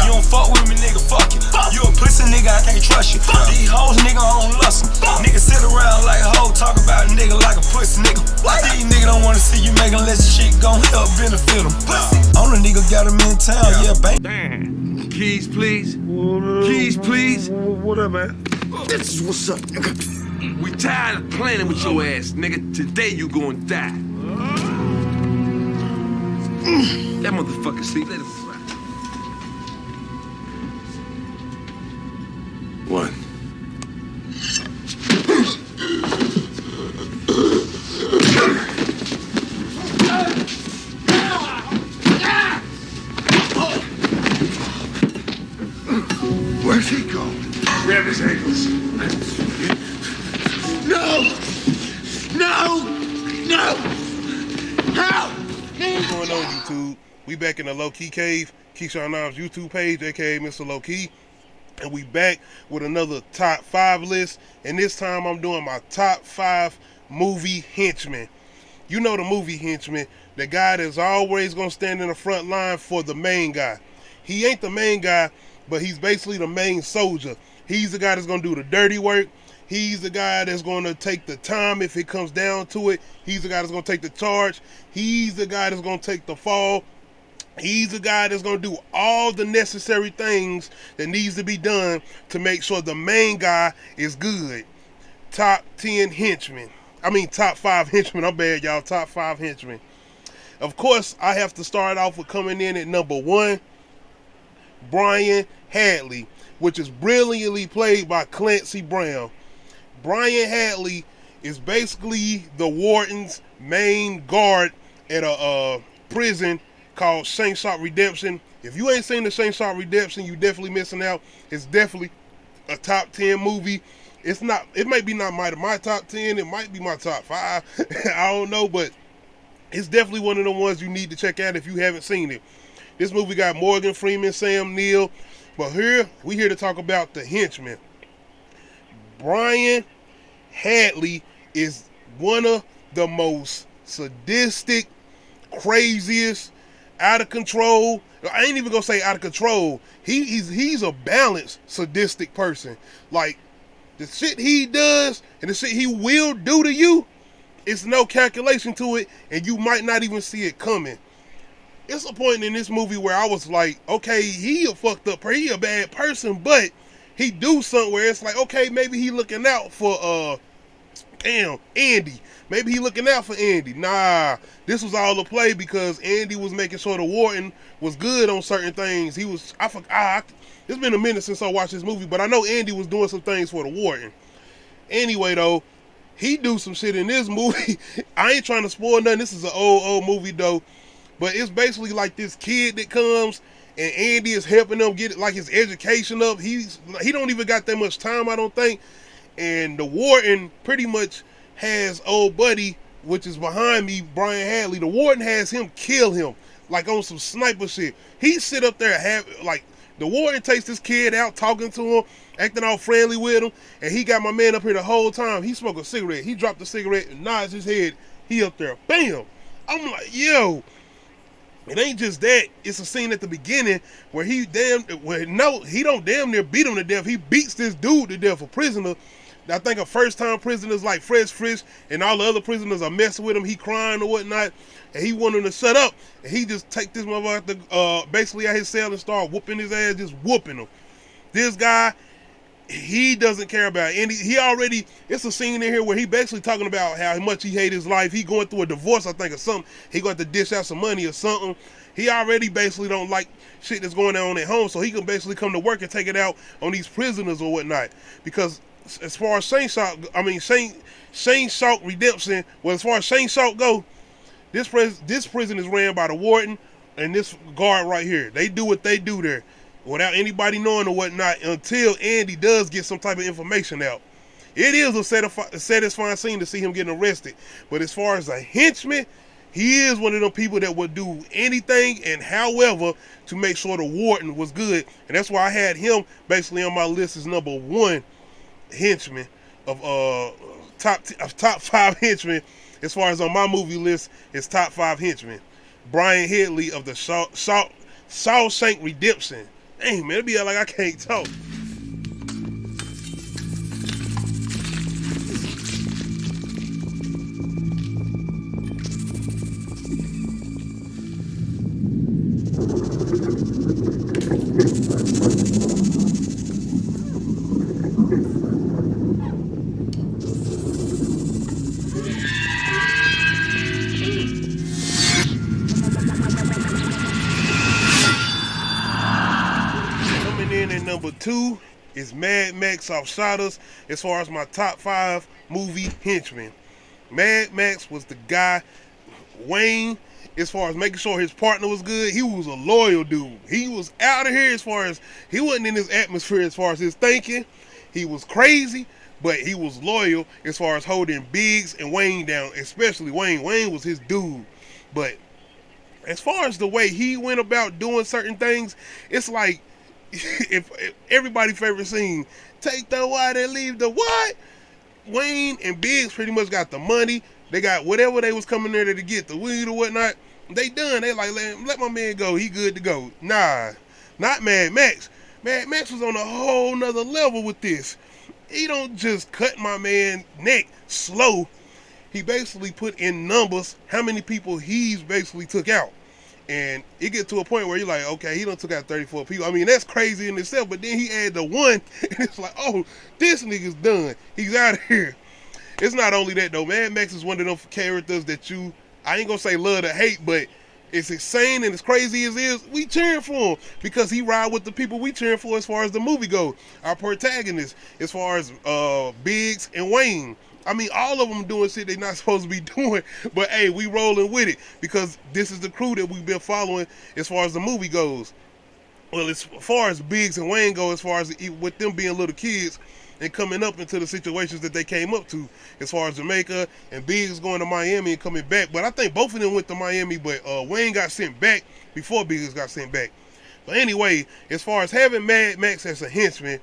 You don't fuck with me, nigga, fuck you. You a pussy nigga, I can't trust you. These hoes, nigga, I don't lust them. Niggas sit around like a hoe, talk about a nigga like a pussy nigga. These niggas don't wanna see you make unless the shit gon' help benefit them. On a nigga got him in town, yeah, bang. Damn. Keys, please. Keys, please. What up, man? This is what's up, nigga. We tired of playing with your ass, nigga. Today you gonna die. That motherfucker sleep. Let him fly. One. Where's he going? Grab his ankles. No! No! No! Help! What's going on, YouTube? We back in the Low Key Cave, Keyshawn Knobs YouTube page, aka Mr. Low Key. And we back with another top 5 list. And this time I'm doing my top 5 movie henchmen. You know the movie henchman, the guy that's always gonna stand in the front line for the main guy. He ain't the main guy, but he's basically the main soldier. He's the guy that's gonna do the dirty work. He's the guy that's gonna take the time if it comes down to it. He's the guy that's gonna take the charge. He's the guy that's gonna take the fall. He's the guy that's gonna do all the necessary things that needs to be done to make sure the main guy is good. Top 10 henchmen. I mean top 5 henchmen. I'm bad, y'all. Top 5 henchmen. Of course, I have to start off with coming in at number 1, Brian Hadley, which is brilliantly played by Clancy Brown. Brian Hadley is basically the warden's main guard at a prison called Shot Redemption. If you ain't seen the Shot Redemption, you definitely missing out. It's definitely a top 10 movie. It's not. It might be not my top 10. It might be my top 5. I don't know, but it's definitely one of the ones you need to check out if you haven't seen it. This movie got Morgan Freeman, Sam Neill, but we here to talk about the henchman. Brian Hadley is one of the most sadistic, craziest, out of control. I ain't even gonna say out of control. He's a balanced sadistic person. Like the shit he does and the shit he will do to you, it's no calculation to it, and you might not even see it coming. It's a point in this movie where I was like, okay, he a fucked up, he a bad person, but he do something where it's like, okay, maybe he looking out for Andy. Maybe he looking out for Andy. Nah, this was all a play because Andy was making sure the warden was good on certain things. It's been a minute since I watched this movie, but I know Andy was doing some things for the warden. Anyway, though, he do some shit in this movie. I ain't trying to spoil nothing. This is an old movie, though. But it's basically like this kid that comes and Andy is helping him get like his education up. He don't even got that much time, I don't think. And the warden pretty much has old buddy, which is behind me, Brian Hadley. The warden has him kill him, like on some sniper shit. He sit up there the warden takes this kid out, talking to him, acting all friendly with him, and he got my man up here the whole time. He smoked a cigarette. He dropped the cigarette and nods his head. He up there, bam. I'm like, yo. It ain't just that. It's a scene at the beginning where he don't damn near beat him to death. He beats this dude to death, a prisoner. I think a first-time prisoner's like fresh, and all the other prisoners are messing with him. He crying or whatnot, and he want him to shut up. And he just take this motherfucker basically out his cell and start whooping his ass, just whooping him. This guy, he doesn't care about it. And it's a scene in here where he basically talking about how much he hate his life. He going through a divorce, I think, or something. He got to dish out some money or something. He already basically don't like shit that's going on at home, so he can basically come to work and take it out on these prisoners or whatnot. Because as far as Shane Shock Redemption, well, as far as Shane Shock go, this prison is ran by the warden and this guard right here. They do what they do there without anybody knowing or whatnot until Andy does get some type of information out. It is a satisfying scene to see him getting arrested. But as far as a henchman, he is one of them people that would do anything and however to make sure the warden was good. And that's why I had him basically on my list as number 1 henchman of top 5 henchmen. As far as on my movie list, it's top 5 henchmen. Brian Hadley of the Shawshank Redemption. Dang, man, it be like I can't talk. Number 2 is Mad Max off SHOTTAS as far as my top 5 movie henchmen. Mad Max was the guy. Wayne, as far as making sure his partner was good, he was a loyal dude. He was out of here as far as, he wasn't in his atmosphere as far as his thinking. He was crazy, but he was loyal as far as holding Biggs and Wayne down, especially Wayne. Wayne was his dude. But as far as the way he went about doing certain things, it's like, if everybody's favorite scene, take the white and leave the what? Wayne and Biggs pretty much got the money. They got whatever they was coming there to get, the weed or whatnot. They done. They like, let my man go. He good to go. Nah, not Mad Max. Mad Max was on a whole nother level with this. He don't just cut my man neck slow. He basically put in numbers how many people he's basically took out. And it get to a point where you're like, okay, he done took out 34 people. I mean, that's crazy in itself, but then he add the 1, and it's like, oh, this nigga's done. He's out of here. It's not only that, though. Mad Max is one of those characters that you, I ain't gonna say love to hate, but it's insane and as crazy as it is, we cheering for him because he ride with the people we cheering for as far as the movie goes. Our protagonists, as far as Biggs and Wayne. I mean, all of them doing shit they not supposed to be doing, but hey, we rolling with it because this is the crew that we've been following as far as the movie goes. Well, as far as Biggs and Wayne go, as far as with them being little kids and coming up into the situations that they came up to, as far as Jamaica and Biggs going to Miami and coming back. But I think both of them went to Miami, but Wayne got sent back before Biggs got sent back. But anyway, as far as having Mad Max as a henchman,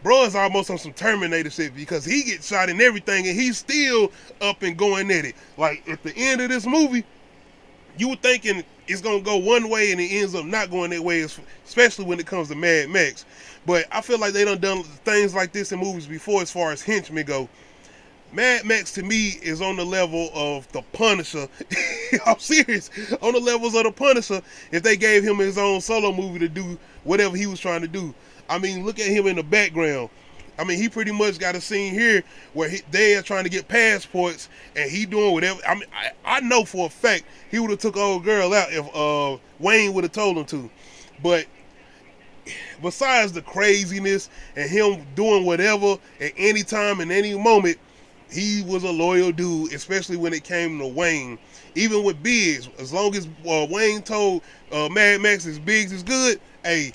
bro is almost on some Terminator shit because he gets shot and everything and he's still up and going at it. Like at the end of this movie, you were thinking it's going to go one way and it ends up not going that way, especially when it comes to Mad Max. But I feel like they done things like this in movies before as far as henchmen go. Mad Max to me is on the level of the Punisher. I'm serious. On the levels of the Punisher if they gave him his own solo movie to do whatever he was trying to do. I mean, look at him in the background. I mean, he pretty much got a scene here where they are trying to get passports and he doing whatever. I mean, I know for a fact he would have took old girl out if Wayne would have told him to. But besides the craziness and him doing whatever at any time and any moment, he was a loyal dude, especially when it came to Wayne. Even with Biggs, as long as Wayne told Mad Max his Biggs is good, hey,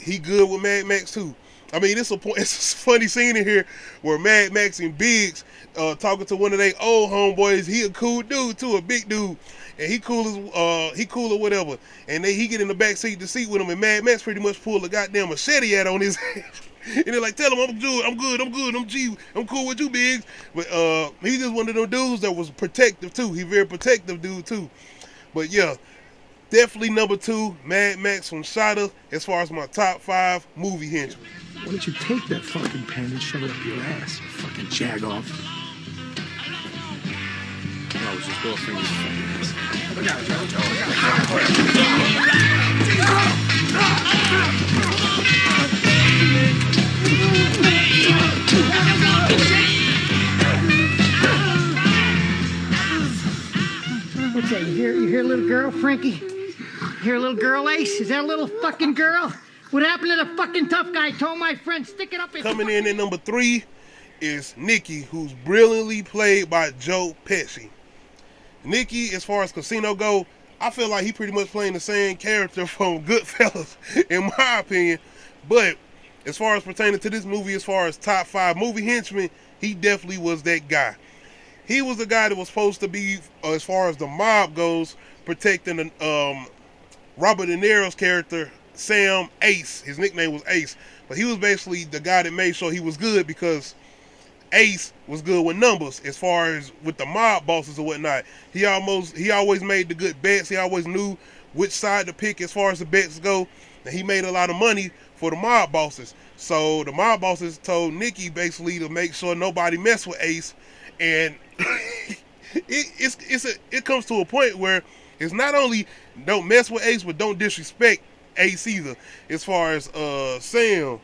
he good with Mad Max too. I mean, it's a funny scene in here where Mad Max and Biggs talking to one of their old homeboys. He a cool dude too, a big dude, and he cool or whatever. And he get in the back seat to seat with him, and Mad Max pretty much pulled a goddamn machete out on his head. And they're like, tell him I'm good, I'm cool with you, Biggs. But he just one of them dudes that was protective too. He very protective dude too. But yeah. Definitely number 2, Mad Max from SHOTTAS, as far as my top 5 movie henchmen. Why don't you take that fucking pen and shove it up your ass, you fucking jagoff? No, it was just girlfriend. Look out, What's that? You hear little girl, Frankie? You hear a little girl, Ace? Is that a little fucking girl? What happened to the fucking tough guy? I told my friend, stick it up his... Coming in at number 3 is Nikki, who's brilliantly played by Joe Pesci. Nikki, as far as Casino go, I feel like he pretty much playing the same character from Goodfellas, in my opinion. But as far as pertaining to this movie, as far as top 5 movie henchmen, he definitely was that guy. He was the guy that was supposed to be, as far as the mob goes, protecting Robert De Niro's character, Sam Ace. His nickname was Ace. But he was basically the guy that made sure he was good because Ace was good with numbers as far as with the mob bosses or whatnot. He always made the good bets. He always knew which side to pick as far as the bets go. and he made a lot of money for the mob bosses. So the mob bosses told Nicky basically to make sure nobody mess with Ace, and it comes to a point where it's not only don't mess with Ace, but don't disrespect Ace either. As far as Sam,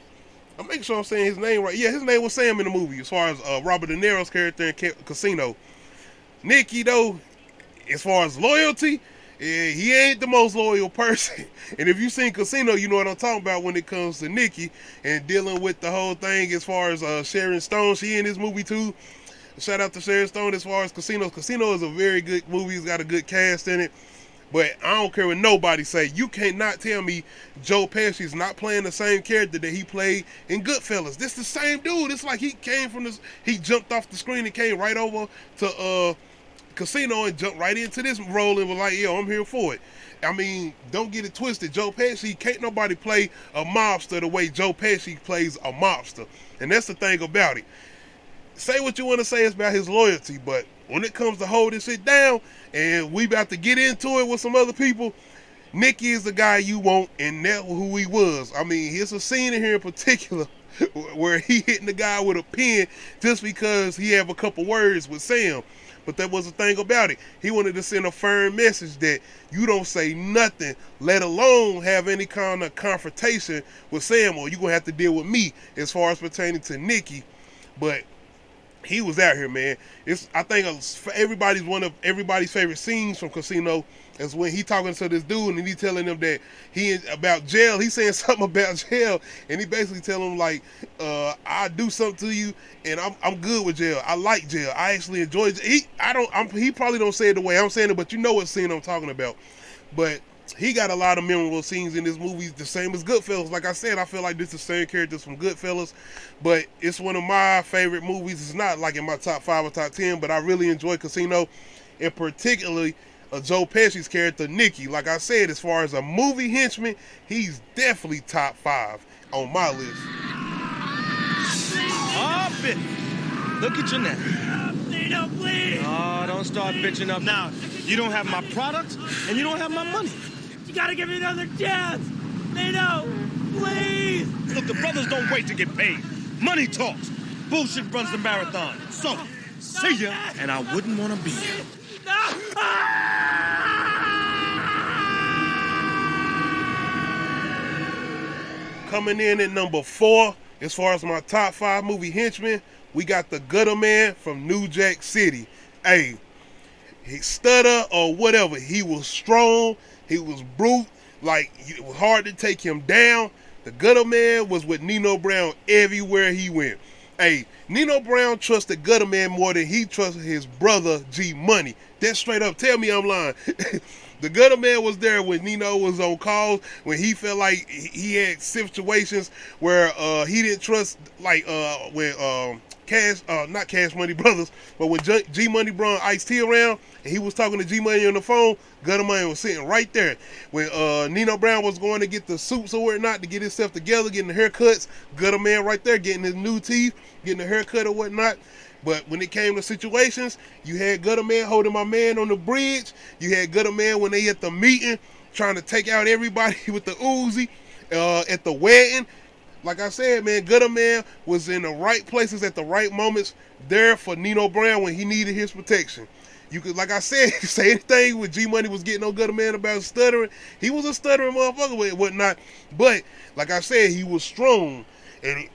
I'm making sure I'm saying his name right. Yeah, his name was Sam in the movie. As far as Robert De Niro's character in Casino, Nicky though, as far as loyalty, he ain't the most loyal person. And if you've seen Casino, you know what I'm talking about when it comes to Nicky and dealing with the whole thing. As far as Sharon Stone, she in this movie too. Shout out to Sharon Stone as far as Casino. Casino is a very good movie. It's got a good cast in it. But I don't care what nobody say. You cannot tell me Joe Pesci's not playing the same character that he played in Goodfellas. This the same dude. It's like he came from this. He jumped off the screen and came right over to Casino and jumped right into this role and was like, yo, I'm here for it. I mean, don't get it twisted. Joe Pesci, can't nobody play a mobster the way Joe Pesci plays a mobster. And that's the thing about it. Say what you want to say about his loyalty, but when it comes to holding shit down, and we about to get into it with some other people, Nicky is the guy you want, and that's who he was. I mean, here's a scene in here in particular where he hitting the guy with a pen just because he have a couple words with Sam. But that was the thing about it. He wanted to send a firm message that you don't say nothing, let alone have any kind of confrontation with Sam, or you're going to have to deal with me as far as pertaining to Nicky. But he was out here, man. I think one of everybody's favorite scenes from Casino is when he talking to this dude and he telling him that about jail. He saying something about jail, and he basically telling him like, I do something to you, and I'm good with jail. I like jail. I actually enjoy jail. He probably don't say it the way I'm saying it, but you know what scene I'm talking about. But he got a lot of memorable scenes in this movie, the same as Goodfellas. Like I said, I feel like this is the same characters from Goodfellas, but it's one of my favorite movies. It's not like in my top 5 or top 10, but I really enjoy Casino, and particularly Joe Pesci's character, Nicky. Like I said, as far as a movie henchman, he's definitely top 5 on my list. Oh, bitch. Look at you now. Nino, please. Oh, don't start bitching up now. You don't have my product, and you don't have my money. You gotta give me another chance. Nino, please. Look, the brothers don't wait to get paid. Money talks. Bullshit runs the marathon. So, see ya. And I wouldn't want to be here. Coming in at number 4, as far as my top 5 movie henchmen, we got the Gutter Man from New Jack City. Hey, he stutter or whatever, he was strong, he was brute, like it was hard to take him down. The Gutter Man was with Nino Brown everywhere he went. Hey, Nino Brown trusted Gutter Man more than he trusted his brother G Money. That's straight up. Tell me I'm lying. The Gutter Man was there when Nino was on calls, when he felt like he had situations where he didn't trust, like when not Cash Money Brothers, but when G Money brought Ice-T around and he was talking to G Money on the phone, Gutter Man was sitting right there. When Nino Brown was going to get the suits or whatnot to get himself together, getting the haircuts, Gutter Man right there getting his new teeth, getting a haircut or whatnot. But when it came to situations, you had Gutter Man holding my man on the bridge. You had Gutter Man when they at the meeting trying to take out everybody with the Uzi at the wedding. Like I said, man, Gutter Man was in the right places at the right moments there for Nino Brown when he needed his protection. You could, like I said, say anything when G Money was getting on Gutter Man about stuttering. He was a stuttering motherfucker with whatnot. But like I said, he was strong, and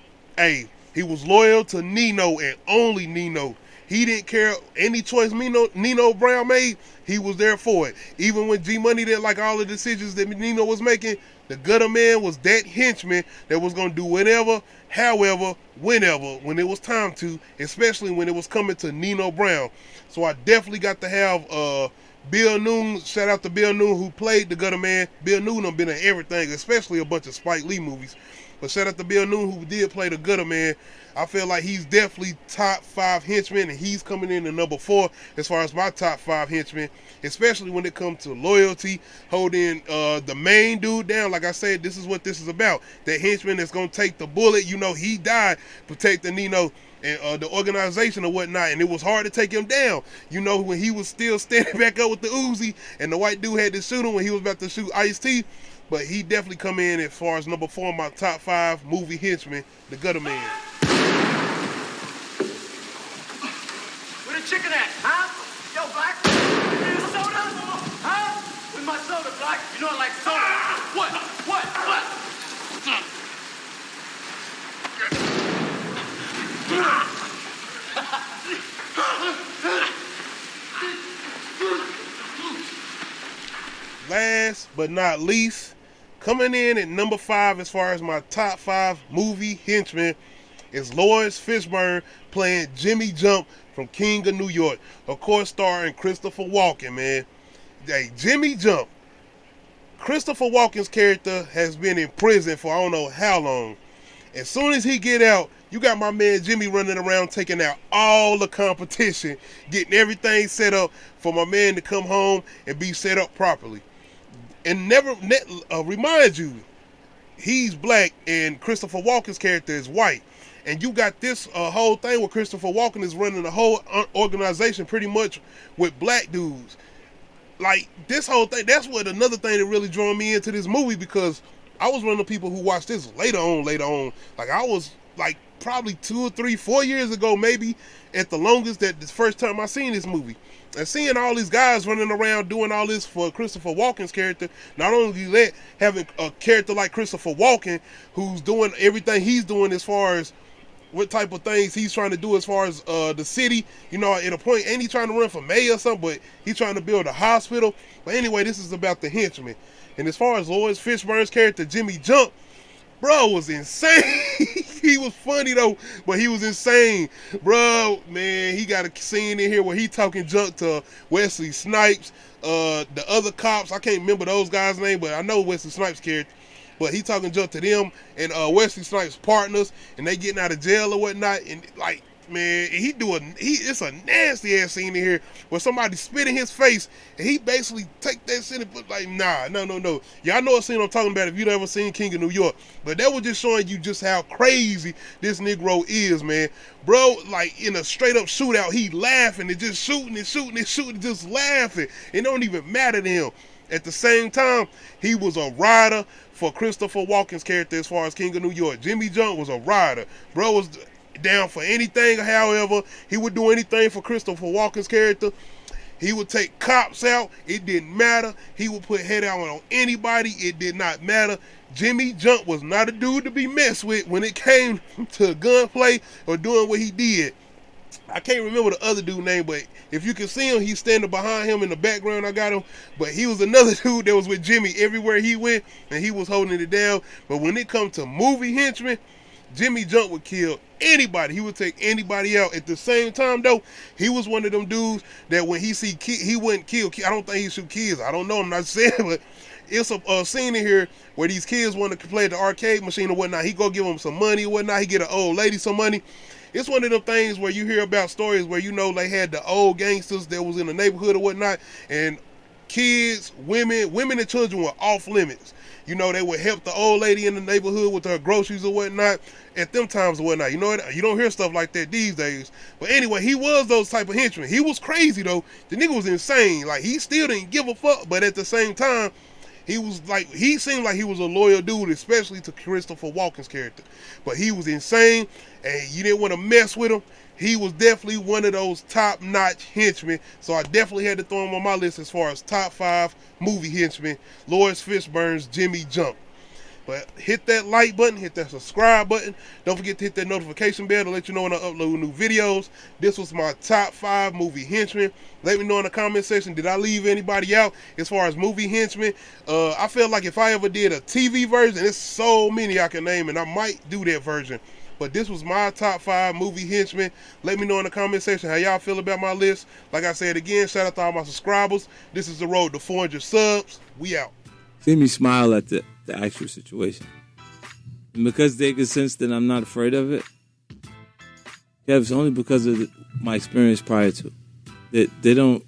he was loyal to Nino and only Nino. He didn't care any choice Nino Brown made. He was there for it. Even when G Money didn't like all the decisions that Nino was making, the Gutter Man was that henchman that was going to do whatever, however, whenever, when it was time to, especially when it was coming to Nino Brown. So I definitely got to have Bill Noon. Shout out to Bill Noon who played the Gutter Man. Bill Noon done been in everything, especially a bunch of Spike Lee movies. But shout out to Bill Noon who did play the Gutter Man. I feel like he's definitely top 5 henchmen, and he's coming in at number 4 as far as my top 5 henchmen, especially when it comes to loyalty, holding the main dude down. Like I said, this is what this is about. That henchman that's going to take the bullet. You know, he died protecting Nino and the organization or whatnot, and it was hard to take him down. You know, when he was still standing back up with the Uzi and the white dude had to shoot him when he was about to shoot Ice-T, but he definitely come in as far as number 4 in my top 5 movie henchmen, the Gutter Man. Where the chicken at, huh? Yo, Black, you need a soda? Huh? Where's my soda, Black? You know I like soda. What? Last but not least, coming in at number 5 as far as my top 5 movie henchmen is Lawrence Fishburne playing Jimmy Jump from King of New York. Of course, starring Christopher Walken, man. Hey, Jimmy Jump. Christopher Walken's character has been in prison for I don't know how long. As soon as he get out, you got my man Jimmy running around taking out all the competition, getting everything set up for my man to come home and be set up properly. And remind you, he's black and Christopher Walken's character is white. And you got this whole thing where Christopher Walken is running the whole organization pretty much with black dudes. Like, this whole thing, that's what another thing that really drew me into this movie, because I was one of the people who watched this later on. Like, I was like probably 2 or 3, 4 years ago, maybe at the longest, that the first time I seen this movie. And seeing all these guys running around doing all this for Christopher Walken's character, not only that, having a character like Christopher Walken who's doing everything he's doing as far as what type of things he's trying to do as far as the city, you know, at a point, ain't he trying to run for mayor or something, but he's trying to build a hospital. But anyway, this is about the henchmen. And as far as Lawrence Fishburne's character, Jimmy Jump, bro was insane. He was funny though, but he was insane. Bro, man, he got a scene in here where he talking junk to Wesley Snipes, the other cops. I can't remember those guys' name, but I know Wesley Snipes' character. But he talking junk to them and Wesley Snipes' partners, and they getting out of jail or whatnot. And like, man, it's a nasty ass scene in here where somebody spit in his face, and he basically take that scene and put like, no. Y'all know what scene I'm talking about if you've ever seen King of New York. But that was just showing you just how crazy this Negro is, man. Bro, like in a straight up shootout, he laughing and just shooting, just laughing. It don't even matter to him. At the same time, he was a rider for Christopher Walken's character as far as King of New York. Jimmy Jump was a rider. Bro was down for anything, however. He would do anything for Christopher Walken's character. He would take cops out. It didn't matter. He would put head out on anybody. It did not matter. Jimmy Jump was not a dude to be messed with when it came to gunplay or doing what he did. I can't remember the other dude's name, but if you can see him, he's standing behind him in the background. I got him. But he was another dude that was with Jimmy everywhere he went, and he was holding it down. But when it comes to movie henchmen, Jimmy Jump would kill anybody. He would take anybody out. At the same time, though, he was one of them dudes that when he see kids, he wouldn't kill kids. I don't think he shoot kids. I don't know. I'm not saying, but it's a scene in here where these kids want to play the arcade machine or whatnot. He go give them some money or whatnot. He get an old lady some money. It's one of them things where you hear about stories where, you know, they had the old gangsters that was in the neighborhood or whatnot, and kids, women and children were off limits. You know, they would help the old lady in the neighborhood with her groceries or whatnot at them times or whatnot. You know, you don't hear stuff like that these days. But anyway, he was those type of henchmen. He was crazy, though. The nigga was insane. Like, he still didn't give a fuck, but at the same time, he seemed like he was a loyal dude, especially to Christopher Walken's character. But he was insane, and you didn't want to mess with him. He was definitely one of those top-notch henchmen, so I definitely had to throw him on my list as far as top 5 movie henchmen, Lawrence Fishburne's Jimmy Jump. But hit that like button, hit that subscribe button. Don't forget to hit that notification bell to let you know when I upload new videos. This was my top 5 movie henchmen. Let me know in the comment section, did I leave anybody out as far as movie henchmen? I feel like if I ever did a TV version, there's so many I can name, and I might do that version. But this was my top 5 movie henchmen. Let me know in the comment section how y'all feel about my list. Like I said again, shout out to all my subscribers. This is the road to 400 subs. We out. See me smile at the actual situation. And because they can sense that I'm not afraid of it, it's only because of my experience prior to. That they don't